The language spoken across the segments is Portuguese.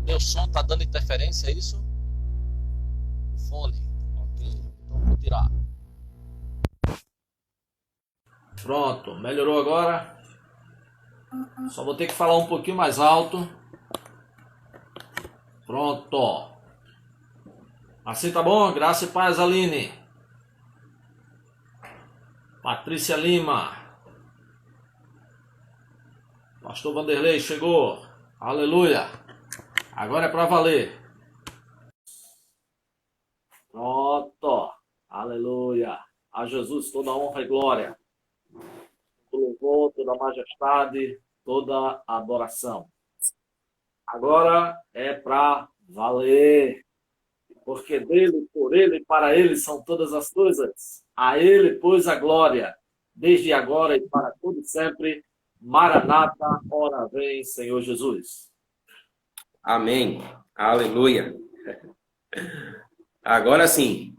Meu som tá dando interferência, é isso? O fone. Ok, então vou tirar. Pronto, melhorou agora? Só vou ter que falar um pouquinho mais alto. Pronto. Assim tá bom? Graça e paz, Aline. Patrícia Lima. Pastor Vanderlei chegou. Aleluia. Agora é para valer. Pronto. Aleluia. A Jesus toda a honra e glória. Todo louvor, toda a majestade, toda a adoração. Agora é para valer. Porque dele, por ele e para ele são todas as coisas. A ele, pois, a glória, desde agora e para todo sempre. Maranata, ora vem, Senhor Jesus. Amém. Aleluia. Agora sim.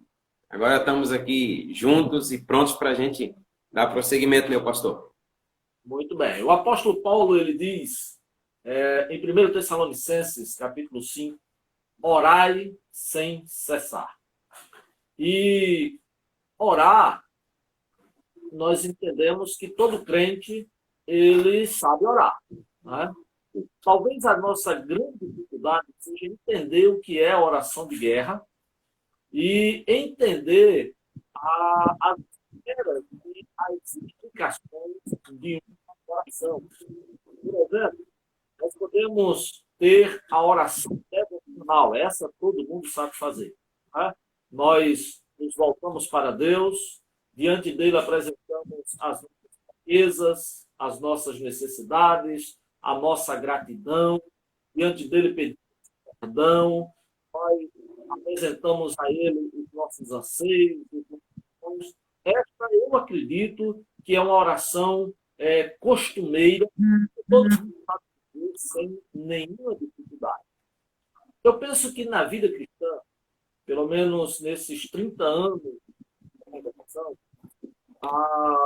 Agora estamos aqui juntos e prontos para a gente dar prosseguimento, meu pastor. Muito bem. O apóstolo Paulo, ele diz, em 1 Tessalonicenses, capítulo 5, orai sem cessar. E orar, nós entendemos que todo crente, ele sabe orar, né? Talvez a nossa grande dificuldade seja entender o que é a oração de guerra e entender as maneiras e as implicações de uma oração. Por exemplo, nós podemos ter a oração devocional, essa todo mundo sabe fazer, né? Nós nos voltamos para Deus, diante dele apresentamos as nossas fraquezas, as nossas necessidades, a nossa gratidão, diante dele pedimos perdão, nós apresentamos a ele os nossos anseios, os nossos sonhos. Esta eu acredito que é uma oração costumeira, que todos sabem sem nenhuma dificuldade. Eu penso que na vida cristã, pelo menos nesses 30 anos de congregação,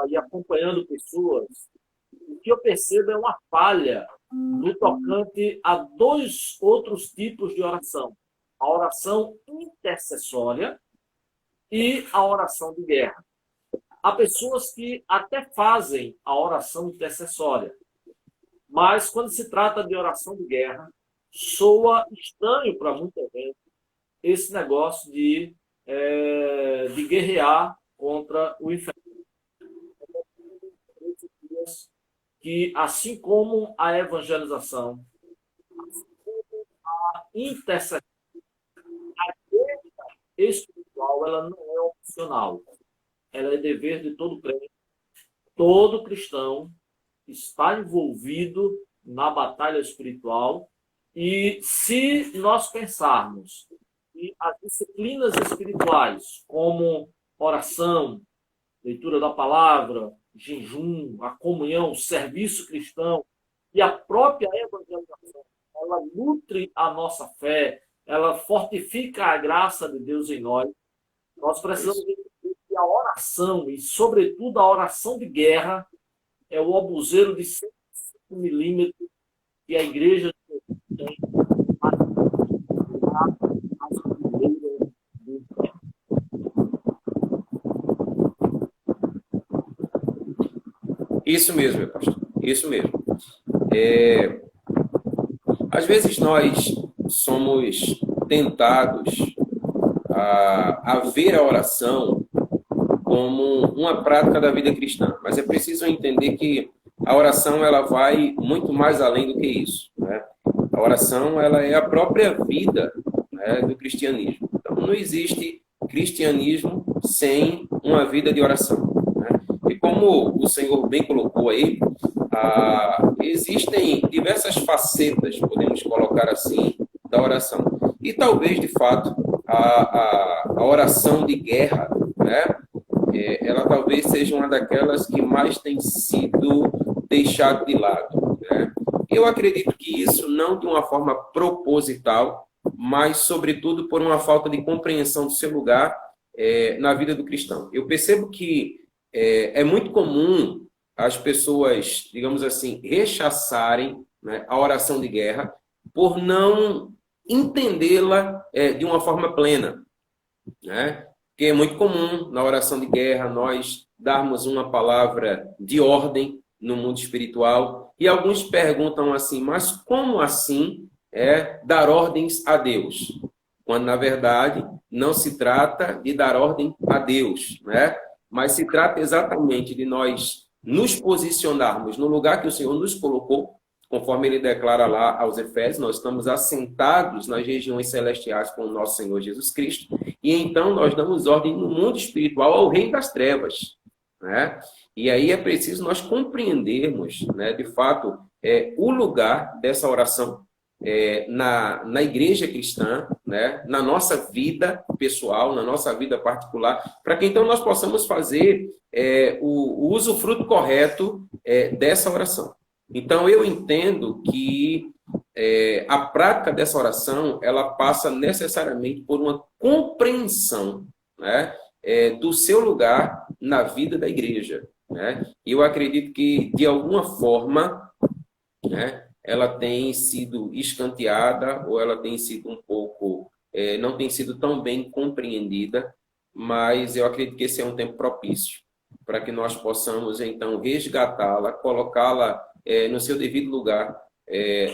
e acompanhando pessoas, o que eu percebo é uma falha no tocante a dois outros tipos de oração. A oração intercessória e a oração de guerra. Há pessoas que até fazem a oração intercessória, mas quando se trata de oração de guerra, soa estranho para muita gente esse negócio de guerrear contra o inferno. Que, assim como a evangelização, a intercessão, a guerra espiritual, ela não é opcional. Ela é dever de todo crente. Todo cristão está envolvido na batalha espiritual. E se nós pensarmos que as disciplinas espirituais, como oração, leitura da palavra, jejum, a comunhão, o serviço cristão e a própria evangelização, ela nutre a nossa fé, ela fortifica a graça de Deus em nós. Nós precisamos entender que a oração, e sobretudo a oração de guerra, é o obuseiro de 105 milímetros que a igreja tem para as bandeiras do inferno. Isso mesmo, meu pastor. Isso mesmo. Às vezes nós somos tentados a ver a oração como uma prática da vida cristã, mas é preciso entender que a oração ela vai muito mais além do que isso, né? A oração ela é a própria vida, né, do cristianismo. Então não existe cristianismo sem uma vida de oração, né? E como o Senhor bem colocou aí, existem diversas facetas, podemos colocar assim, da oração. E talvez, de fato, a oração de guerra, né, ela talvez seja uma daquelas que mais tem sido deixado de lado, né? Eu acredito que isso não de uma forma proposital, mas, sobretudo, por uma falta de compreensão do seu lugar na vida do cristão. Eu percebo que é muito comum as pessoas, digamos assim, rechaçarem, né, a oração de guerra por não entendê-la de uma forma plena, né? Porque é muito comum na oração de guerra nós darmos uma palavra de ordem no mundo espiritual e alguns perguntam assim, mas como assim dar ordens a Deus? Quando na verdade não se trata de dar ordem a Deus, né? Mas se trata exatamente de nós nos posicionarmos no lugar que o Senhor nos colocou, conforme ele declara lá aos Efésios, nós estamos assentados nas regiões celestiais com o nosso Senhor Jesus Cristo, e então nós damos ordem no mundo espiritual ao reino das trevas, né? E aí é preciso nós compreendermos, né, de fato, o lugar dessa oração na igreja cristã, né, na nossa vida pessoal, na nossa vida particular, para que então nós possamos fazer o usufruto correto dessa oração. Então, eu entendo que a prática dessa oração, ela passa necessariamente por uma compreensão, né, do seu lugar na vida da igreja, né? E eu acredito que, de alguma forma, né, ela tem sido escanteada ou ela tem sido um pouco, não tem sido tão bem compreendida, mas eu acredito que esse é um tempo propício para que nós possamos, então, resgatá-la, colocá-la no seu devido lugar,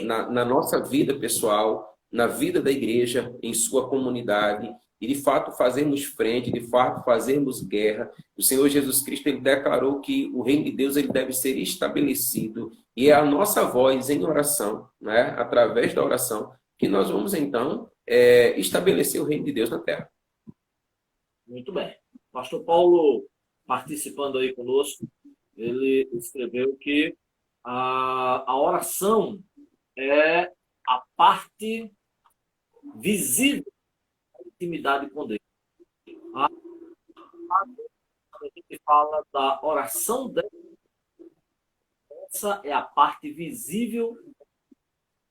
na nossa vida pessoal, na vida da igreja, em sua comunidade, e de fato fazermos frente, de fato fazermos guerra. O Senhor Jesus Cristo, ele declarou que o reino de Deus ele deve ser estabelecido, e é a nossa voz em oração, né, através da oração, que nós vamos então estabelecer o reino de Deus na terra. Muito bem. Pastor Paulo, participando aí conosco, ele escreveu que a oração é a parte visível da intimidade com Deus. A gente fala da oração, essa é a parte visível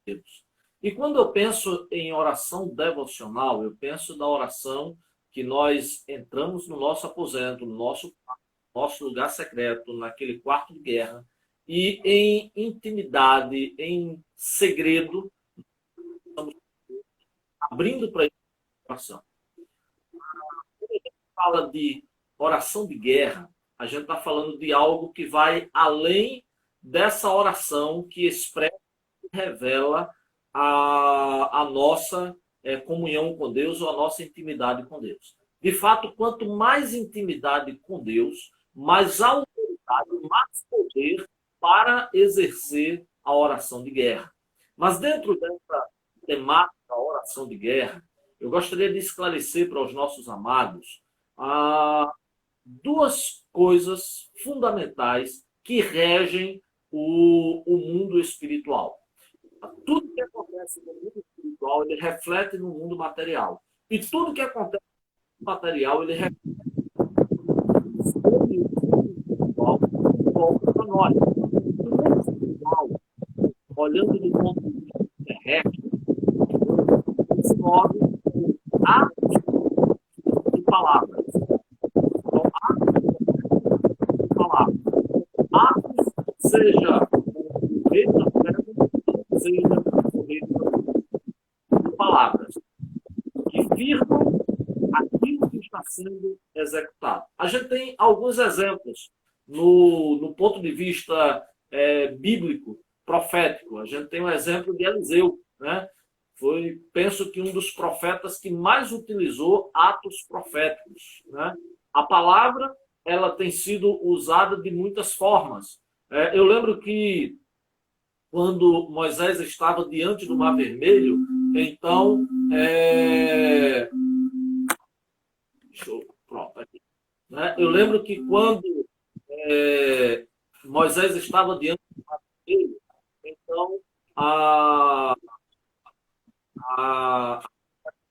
de Deus. E quando eu penso em oração devocional, eu penso da oração que nós entramos no nosso aposento, no nosso lugar secreto, naquele quarto de guerra, e em intimidade, em segredo, estamos abrindo para a oração. Quando a gente fala de oração de guerra, a gente está falando de algo que vai além dessa oração que expressa e revela a nossa comunhão com Deus ou a nossa intimidade com Deus. De fato, quanto mais intimidade com Deus, mais autoridade, mais poder para exercer a oração de guerra. Mas dentro dessa temática, a oração de guerra, eu gostaria de esclarecer para os nossos amados duas coisas fundamentais que regem o mundo espiritual. Tudo que acontece no mundo espiritual, ele reflete no mundo material. E tudo que acontece no material, ele reflete no mundo espiritual para nós. No mundo espiritual, olhando do ponto de vista terrestre, se move atos de palavras. Então, atos de palavras. Atos, seja o reino da terra, seja o reino de palavras, que firmam aquilo que está sendo executado. A gente tem alguns exemplos no ponto de vista bíblico, profético. A gente tem um exemplo de Eliseu, né? Penso que um dos profetas que mais utilizou atos proféticos, né? A palavra, ela tem sido usada de muitas formas. Eu lembro que quando Moisés estava diante do Mar Vermelho, então pronto, aqui, né? Eu lembro que quando Moisés estava diante do Mar Vermelho, então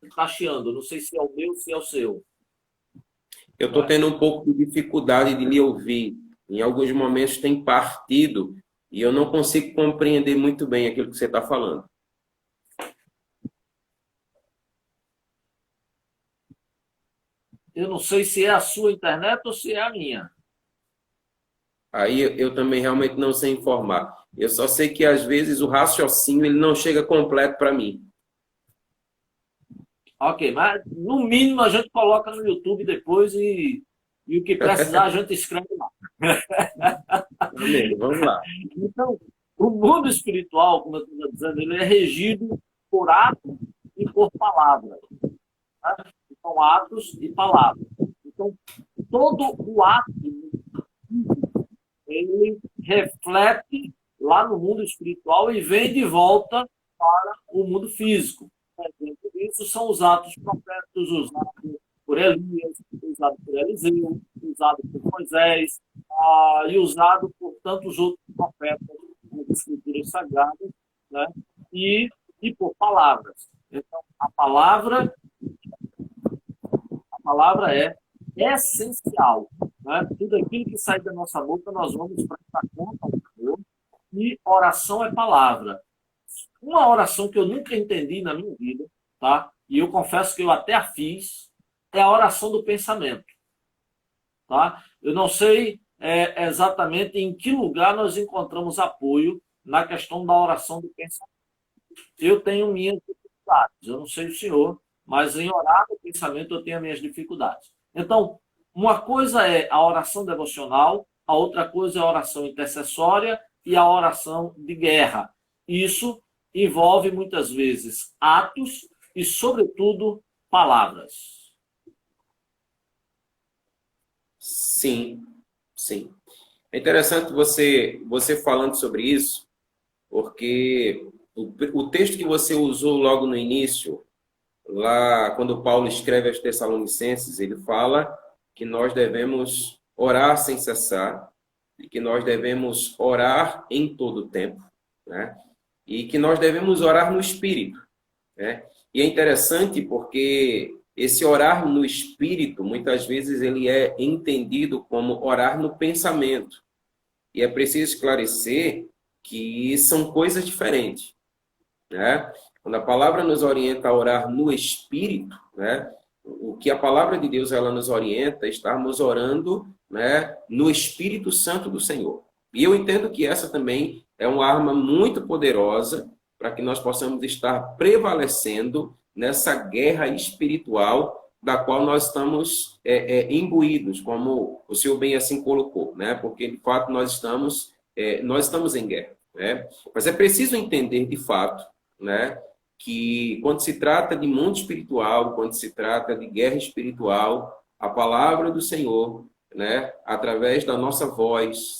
está chiando. Não sei se é o meu ou se é o seu. Eu estou tendo um pouco de dificuldade de lhe ouvir. Em alguns momentos tem partido e eu não consigo compreender muito bem aquilo que você está falando. Eu não sei se é a sua internet ou se é a minha. Aí eu também realmente não sei informar. Eu só sei que às vezes o raciocínio ele não chega completo para mim. Ok, mas no mínimo a gente coloca no YouTube depois e o que precisar a gente escreve lá. Amém. Vamos lá. Então, o mundo espiritual, como eu estou dizendo, ele é regido por atos e por palavras. Né? Então, atos e palavras. Então, todo o ato ele reflete lá no mundo espiritual e vem de volta para o mundo físico. Exemplo disso são os atos proféticos usados por Elias, usado por Eliseu, usado por Moisés, e usado por tantos outros profetas nas escrituras sagradas, né? e por palavras. Então, a palavra é essencial. Né? Tudo aquilo que sai da nossa boca, nós vamos prestar conta ao Senhor. E oração é palavra. Uma oração que eu nunca entendi na minha vida, tá? E eu confesso que eu até a fiz, é a oração do pensamento. Tá? Eu não sei exatamente em que lugar nós encontramos apoio na questão da oração do pensamento. Eu tenho minhas dificuldades, eu não sei o senhor, mas em orar no pensamento eu tenho as minhas dificuldades. Então, uma coisa é a oração devocional, a outra coisa é a oração intercessória e a oração de guerra. Isso envolve muitas vezes atos e, sobretudo, palavras. Sim, sim. É interessante você falando sobre isso, porque o texto que você usou logo no início, lá quando Paulo escreve aos Tessalonicenses, ele fala que nós devemos orar sem cessar e que nós devemos orar em todo o tempo, né? E que nós devemos orar no Espírito, né? E é interessante porque esse orar no Espírito, muitas vezes ele é entendido como orar no pensamento. E é preciso esclarecer que são coisas diferentes, né? Quando a palavra nos orienta a orar no Espírito, né? O que a palavra de Deus ela nos orienta é estarmos orando, né, no Espírito Santo do Senhor. E eu entendo que essa também é uma arma muito poderosa para que nós possamos estar prevalecendo nessa guerra espiritual da qual nós estamos imbuídos, como o senhor bem assim colocou, né? Porque de fato nós estamos em guerra, né? Mas é preciso entender de fato, né, que quando se trata de mundo espiritual, quando se trata de guerra espiritual, a palavra do Senhor, né, através da nossa voz,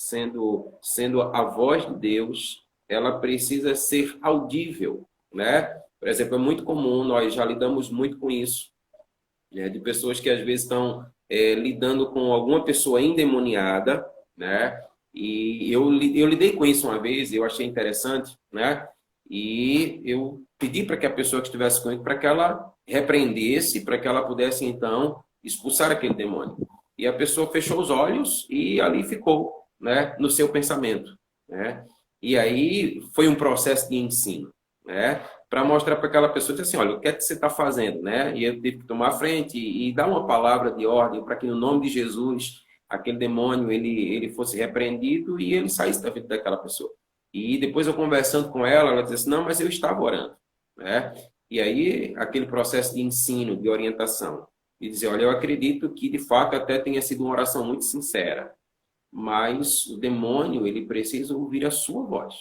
sendo a voz de Deus, ela precisa ser audível, né? Por exemplo, é muito comum, nós já lidamos muito com isso, né, de pessoas que às vezes estão lidando com alguma pessoa endemoniada, né? E eu lidei com isso uma vez, eu achei interessante, né? E eu pedi para que a pessoa que estivesse comigo, para que ela repreendesse, para que ela pudesse, então, expulsar aquele demônio. E a pessoa fechou os olhos e ali ficou, né, no seu pensamento, né? E aí foi um processo de ensino, né? Para mostrar para aquela pessoa assim, olha, o que é que você está fazendo, né? E eu tive que tomar a frente e dar uma palavra de ordem para que no nome de Jesus aquele demônio ele fosse repreendido e ele saísse da vida daquela pessoa. E depois eu conversando com ela, ela disse assim, não, mas eu estava orando, né? E aí aquele processo de ensino, de orientação, e dizer, olha, eu acredito que de fato até tenha sido uma oração muito sincera, mas o demônio ele precisa ouvir a sua voz,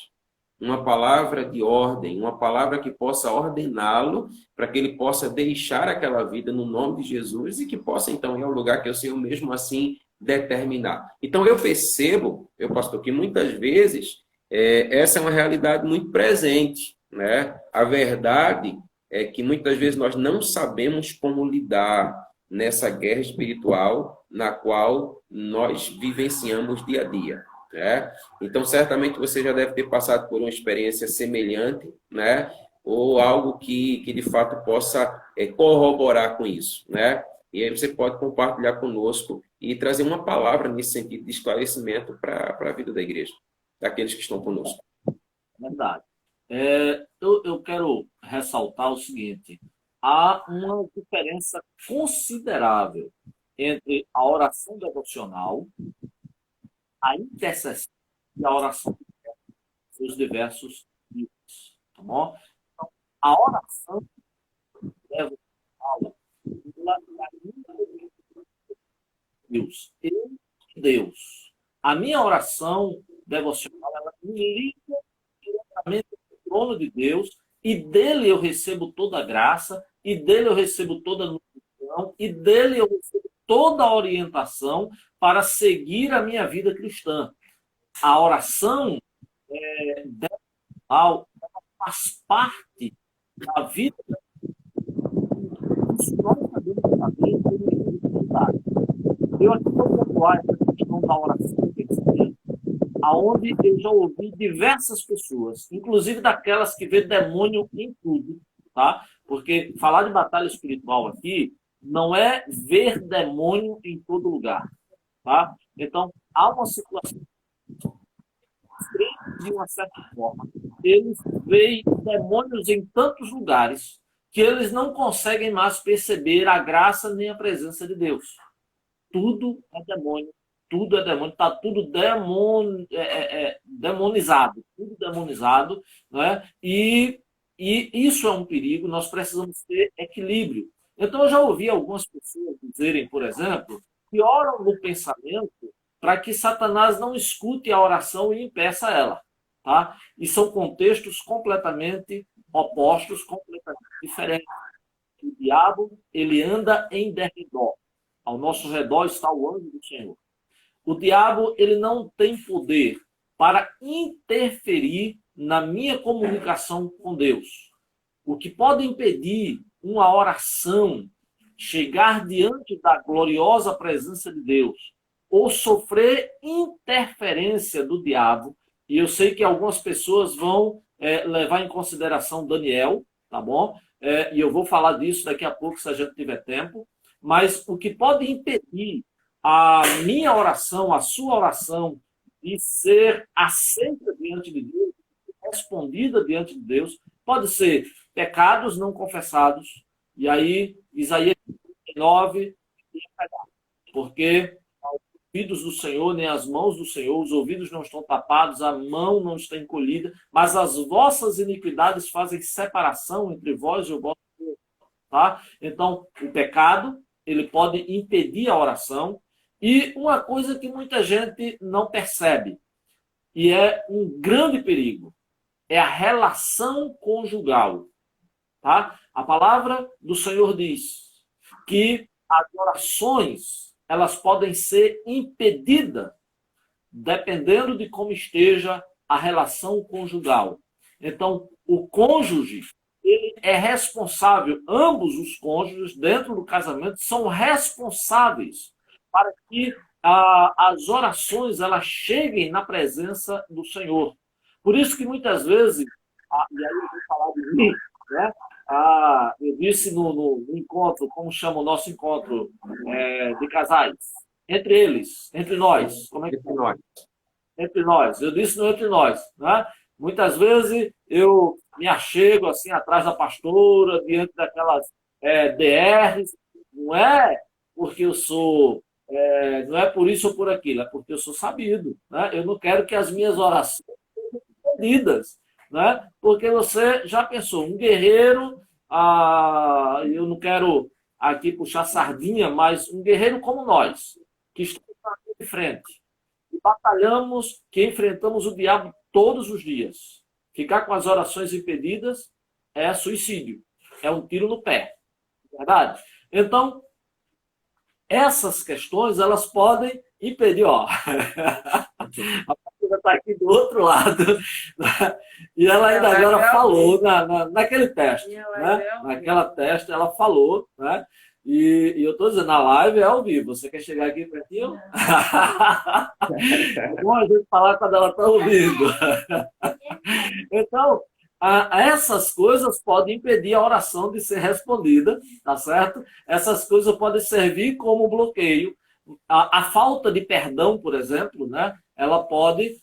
uma palavra de ordem, uma palavra que possa ordená-lo para que ele possa deixar aquela vida no nome de Jesus e que possa então ir ao lugar que o Senhor mesmo assim determinar. Então eu percebo, meu pastor, que muitas vezes essa é uma realidade muito presente, né? A verdade é que muitas vezes nós não sabemos como lidar nessa guerra espiritual na qual nós vivenciamos dia a dia, né? Então, certamente você já deve ter passado por uma experiência semelhante, né? Ou algo que de fato possa corroborar com isso, né? E aí você pode compartilhar conosco e trazer uma palavra nesse sentido de esclarecimento para a vida da igreja, daqueles que estão conosco. Verdade. Eu quero ressaltar o seguinte: há uma diferença considerável entre a oração devocional, a intercessão e a oração de seus diversos tipos. Tá bom? Então, a oração devocional pela Deus. Eu e Deus. A minha oração devocional, ela me liga diretamente ao trono de Deus, e dele eu recebo toda a graça, e dele eu recebo toda a nutrição, e dele eu recebo toda a orientação para seguir a minha vida cristã. A oração devocional faz parte da vida. Isso nós sabemos fazer em termos de dificuldade. Eu aqui vou pontuar essa questão da oração perseverante, aonde eu já ouvi diversas pessoas, inclusive daquelas que vê demônio em tudo, tá? Porque falar de batalha espiritual aqui não é ver demônio em todo lugar, tá? Então, há uma situação de uma certa forma. Eles veem demônios em tantos lugares que eles não conseguem mais perceber a graça nem a presença de Deus. Tudo é demônio, está tudo demonizado, tudo demonizado, né? E isso é um perigo, nós precisamos ter equilíbrio. Então, eu já ouvi algumas pessoas dizerem, por exemplo, que oram no pensamento para que Satanás não escute a oração e impeça ela. Tá? E são contextos completamente opostos, completamente diferentes. O diabo, ele anda em derredor. Ao nosso redor está o anjo do Senhor. O diabo, ele não tem poder para interferir na minha comunicação com Deus. O que pode impedir uma oração chegar diante da gloriosa presença de Deus ou sofrer interferência do diabo, e eu sei que algumas pessoas vão levar em consideração Daniel, tá bom? E eu vou falar disso daqui a pouco, se a gente tiver tempo, mas o que pode impedir a minha oração, a sua oração, de ser aceita diante de Deus, respondida diante de Deus, pode ser pecados não confessados, e aí Isaías 9, porque ouvidos do Senhor, nem as mãos do Senhor, os ouvidos não estão tapados, a mão não está encolhida, mas as vossas iniquidades fazem separação entre vós e o vosso Deus. Tá? Então, o pecado, ele pode impedir a oração, e uma coisa que muita gente não percebe, e é um grande perigo, é a relação conjugal. Tá? A palavra do Senhor diz que as orações elas podem ser impedidas dependendo de como esteja a relação conjugal. Então, o cônjuge, ele é responsável, ambos os cônjuges dentro do casamento são responsáveis para que as orações elas cheguem na presença do Senhor. Por isso que muitas vezes, e aí eu vou falar de mim, né? Eu disse no encontro, como chama o nosso encontro de casais? Entre eles, entre nós. Como é que Entre nós. Entre nós. Eu disse no entre nós. Né? Muitas vezes eu me achego assim atrás da pastora, diante daquelas DRs. Não é porque eu sou, não é por isso ou por aquilo, é porque eu sou sabido. Né? Eu não quero que as minhas orações sejam perdidas. Né? Porque você já pensou, um guerreiro, eu não quero aqui puxar sardinha, mas um guerreiro como nós, que estamos de frente, e batalhamos, que enfrentamos o diabo todos os dias. Ficar com as orações impedidas é suicídio, é um tiro no pé, verdade? Então, essas questões, elas podem impedir, ó. A pastora está aqui do outro lado. E ela ainda agora falou naquele teste. Né? Naquela teste, ela falou. Né? E eu estou dizendo, na live é ao vivo. Você quer chegar aqui pertinho? É bom a gente falar quando ela está ouvindo. Então, essas coisas podem impedir a oração de ser respondida, tá certo? Essas coisas podem servir como bloqueio. A falta de perdão, por exemplo, né? Ela pode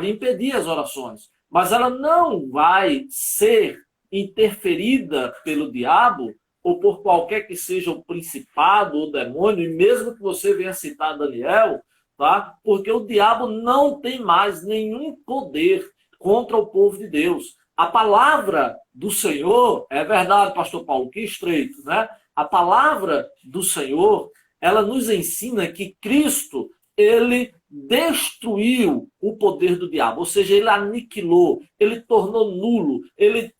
impedir as orações, mas ela não vai ser interferida pelo diabo ou por qualquer que seja o principado ou demônio, e mesmo que você venha citar Daniel, tá? Porque o diabo não tem mais nenhum poder contra o povo de Deus. A palavra do Senhor, é verdade, pastor Paulo, que estreito, né? A palavra do Senhor, ela nos ensina que Cristo, ele destruiu o poder do diabo, ou seja, ele aniquilou, ele tornou nulo, ele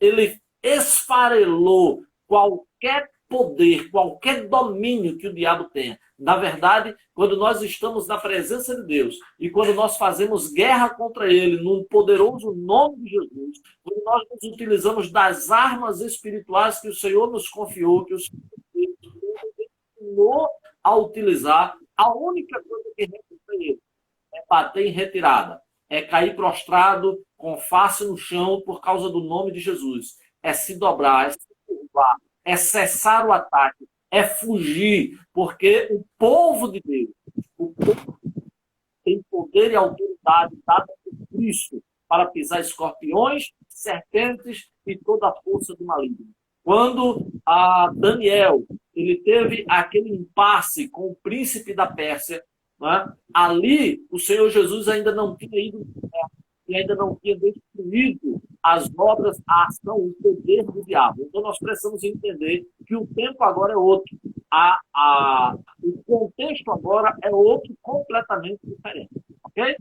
esfarelou qualquer poder, qualquer domínio que o diabo tenha. Na verdade, quando nós estamos na presença de Deus e quando nós fazemos guerra contra ele no poderoso nome de Jesus, quando nós nos utilizamos das armas espirituais que o Senhor nos confiou, que o Senhor nos ensinou a utilizar, a única coisa que resiste ele é bater em retirada, é cair prostrado com face no chão por causa do nome de Jesus, é se dobrar, é se curvar, é cessar o ataque, é fugir, porque o povo de Deus, o povo tem poder e autoridade dada por Cristo para pisar escorpiões, serpentes e toda a força do maligno. Quando Daniel ele teve aquele impasse com o príncipe da Pérsia, né? Ali o Senhor Jesus ainda não tinha ido e ainda não tinha destruído as obras, a ação, o poder do diabo. Então nós precisamos entender que o tempo agora é outro. O contexto agora é outro, completamente diferente. Ok?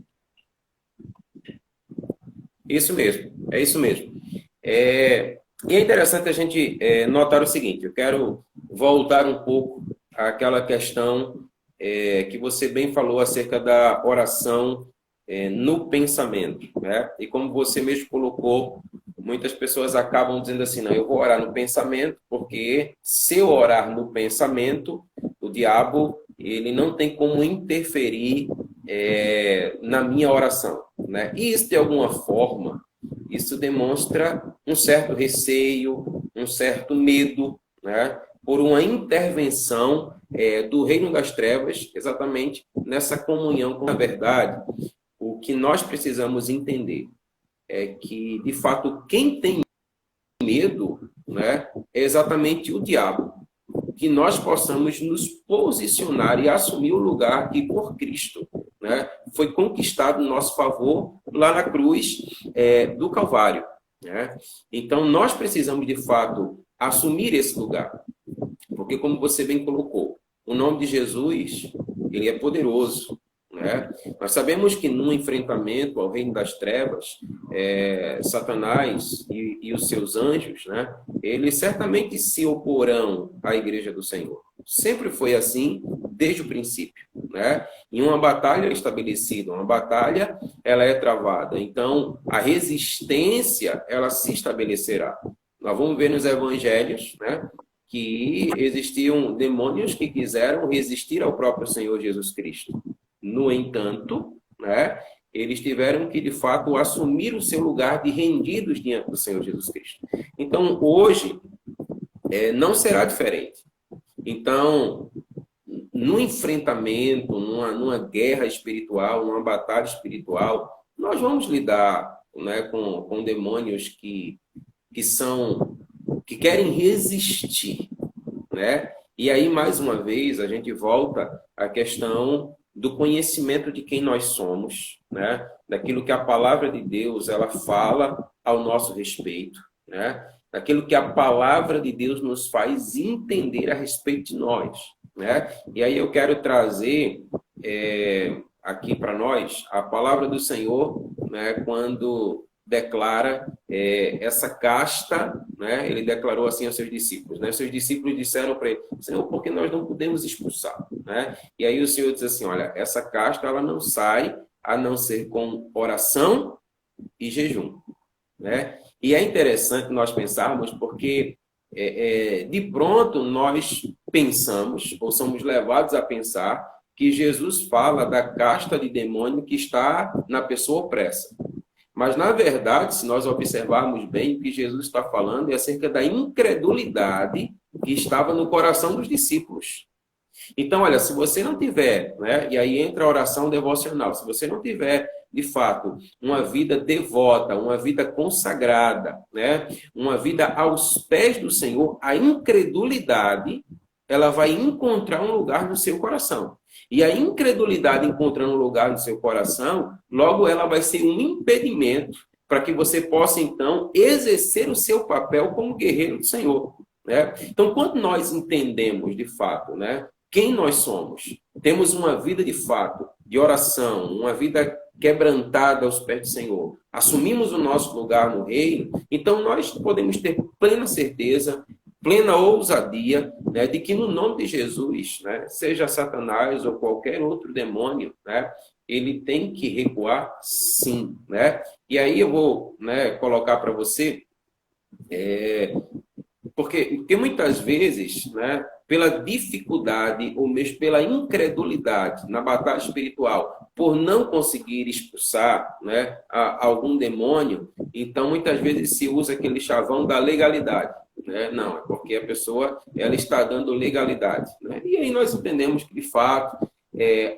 Isso mesmo, é isso mesmo. E é interessante a gente notar o seguinte, eu quero voltar um pouco àquela questão que você bem falou acerca da oração no pensamento, né? E como você mesmo colocou, muitas pessoas acabam dizendo assim, não, eu vou orar no pensamento, porque se eu orar no pensamento, o diabo ele não tem como interferir na minha oração, né? E isso, de alguma forma, isso demonstra um certo receio, um certo medo, né? Por uma intervenção do reino das trevas, exatamente nessa comunhão com a verdade. O que nós precisamos entender é que, de fato, quem tem medo, né, é exatamente o diabo. Que nós possamos nos posicionar e assumir o lugar que, por Cristo, né, foi conquistado em nosso favor lá na cruz do Calvário. Né? Então, nós precisamos, de fato, assumir esse lugar. Porque, como você bem colocou, o nome de Jesus, ele é poderoso. Né? Nós sabemos que num enfrentamento ao reino das trevas, Satanás e os seus anjos, né, eles certamente se oporão à igreja do Senhor. Sempre foi assim desde o princípio. Né? Em uma batalha estabelecida, uma batalha ela é travada. Então, a resistência ela se estabelecerá. Nós vamos ver nos evangelhos, né, que existiam demônios que quiseram resistir ao próprio Senhor Jesus Cristo. No entanto, né, eles tiveram que, de fato, assumir o seu lugar de rendidos diante do Senhor Jesus Cristo. Então, hoje, não será diferente. Então, no enfrentamento, numa guerra espiritual, numa batalha espiritual, nós vamos lidar, né, com demônios que querem resistir. Né? E aí, mais uma vez, a gente volta à questão do conhecimento de quem nós somos, né? Daquilo que a palavra de Deus ela fala ao nosso respeito, né? Daquilo que a palavra de Deus nos faz entender a respeito de nós. Né? E aí eu quero trazer aqui para nós a palavra do Senhor, né? Quando declara essa casta, né? Ele declarou assim aos seus discípulos, né? Os seus discípulos disseram para ele, Senhor, por que nós não podemos expulsar? Né? E aí o Senhor diz assim, olha, essa casta ela não sai a não ser com oração e jejum. Né? E é interessante nós pensarmos porque de pronto nós pensamos, ou somos levados a pensar, que Jesus fala da casta de demônio que está na pessoa opressa. Mas, na verdade, se nós observarmos bem, o que Jesus está falando é acerca da incredulidade que estava no coração dos discípulos. Então, olha, se você não tiver, né, e aí entra a oração devocional, se você não tiver, de fato, uma vida devota, uma vida consagrada, né, uma vida aos pés do Senhor, a incredulidade, ela vai encontrar um lugar no seu coração. E a incredulidade encontrando um lugar no seu coração, logo ela vai ser um impedimento para que você possa, então, exercer o seu papel como guerreiro do Senhor. né? Então, quando nós entendemos de fato, né, quem nós somos, temos uma vida de fato, de oração, uma vida quebrantada aos pés do Senhor, assumimos o nosso lugar no reino, então nós podemos ter plena certeza, plena ousadia, né, de que no nome de Jesus, né, seja Satanás ou qualquer outro demônio, né, ele tem que recuar sim, né? E aí eu vou, né, colocar para você, porque muitas vezes, né, pela dificuldade ou mesmo pela incredulidade na batalha espiritual, por não conseguir expulsar, né, algum demônio, então muitas vezes se usa aquele chavão da legalidade. Né? Não, é porque a pessoa ela está dando legalidade. Né? E aí nós entendemos que, de fato,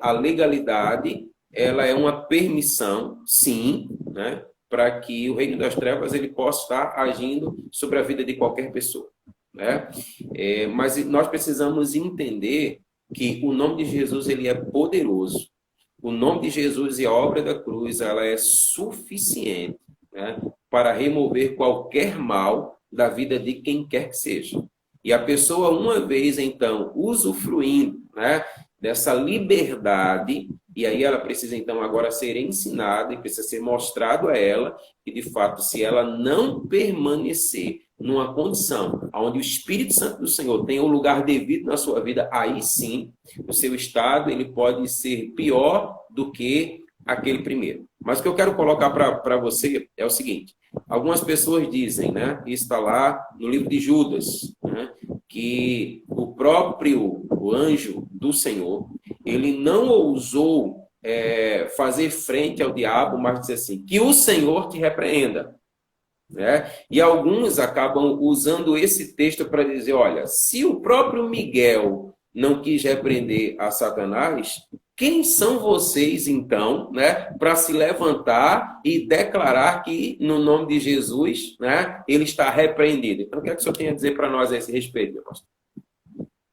a legalidade ela é uma permissão, sim, né, para que o reino das trevas ele possa estar agindo sobre a vida de qualquer pessoa. Né? Mas nós precisamos entender que o nome de Jesus ele é poderoso. O nome de Jesus e a obra da cruz ela é suficiente, né, para remover qualquer mal da vida de quem quer que seja. E a pessoa, uma vez, então, usufruindo, né, dessa liberdade, e aí ela precisa, então, agora ser ensinada e precisa ser mostrado a ela que, de fato, se ela não permanecer numa condição onde o Espírito Santo do Senhor tem o lugar devido na sua vida, aí sim, o seu estado ele pode ser pior do que aquele primeiro. Mas o que eu quero colocar para você é o seguinte, algumas pessoas dizem, né, que está lá no livro de Judas, né, que o próprio anjo do Senhor, ele não ousou fazer frente ao diabo, mas disse assim, que o Senhor te repreenda. Né? E alguns acabam usando esse texto para dizer, olha, se o próprio Miguel não quis repreender a Satanás, quem são vocês, então, né, para se levantar e declarar que, no nome de Jesus, né, ele está repreendido? Então, o que é que o senhor tem a dizer para nós a esse respeito, meu pastor?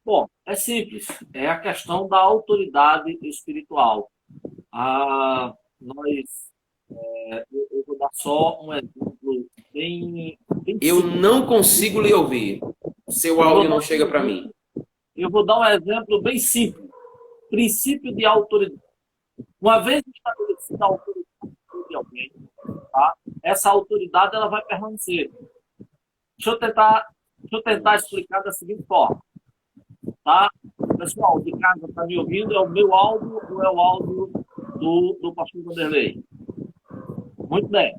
Bom, é simples. É a questão da autoridade espiritual. Eu vou dar só um exemplo bem Eu simples. não consigo lhe ouvir. Seu áudio não chega para mim. Eu vou dar um exemplo bem simples. Princípio de autoridade. Uma vez estabelecida a autoridade de alguém, tá? Essa autoridade ela vai permanecer. Deixa eu tentar explicar da seguinte forma. Tá? Pessoal de casa está me ouvindo? É o meu áudio ou é o áudio do pastor Vanderlei? Muito bem.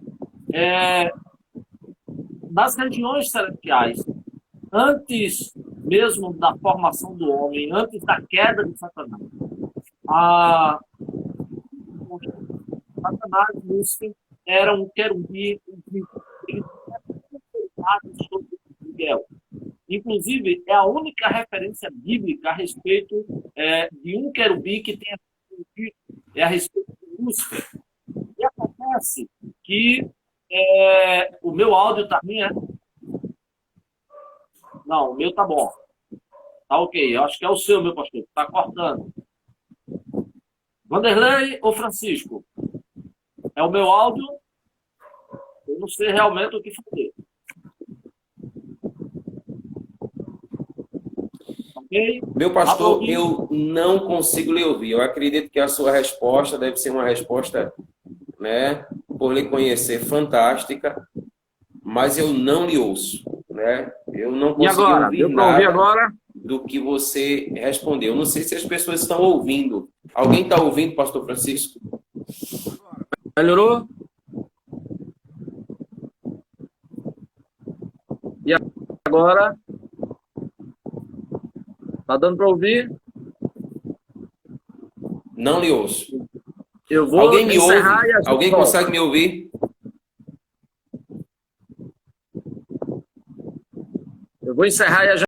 Nas regiões celestiais, antes mesmo da formação do homem, antes da queda de Satanás, Satanás e Lúcifer era um querubim, ele sobre Miguel. Inclusive, é a única referência bíblica a respeito de um querubim que tem a respeito de Lúcifer. E acontece que o meu áudio está ruim, Não, o meu tá bom. Tá ok. Eu acho que é o seu, meu pastor. Tá cortando. Vanderlei ou Francisco? É o meu áudio? Eu não sei realmente o que fazer. Ok? Meu pastor, eu não consigo lhe ouvir. Eu acredito que a sua resposta deve ser uma resposta, né, por lhe conhecer, fantástica, mas eu não lhe ouço, né? Eu não consigo ouvir nada do que você respondeu. Não sei se as pessoas estão ouvindo. Alguém está ouvindo, pastor Francisco? Melhorou? E agora? Tá dando para ouvir? Não lhe ouço. Eu vou Alguém me ouve? encerrar. Alguém consegue me ouvir? Eu vou encerrar e a gente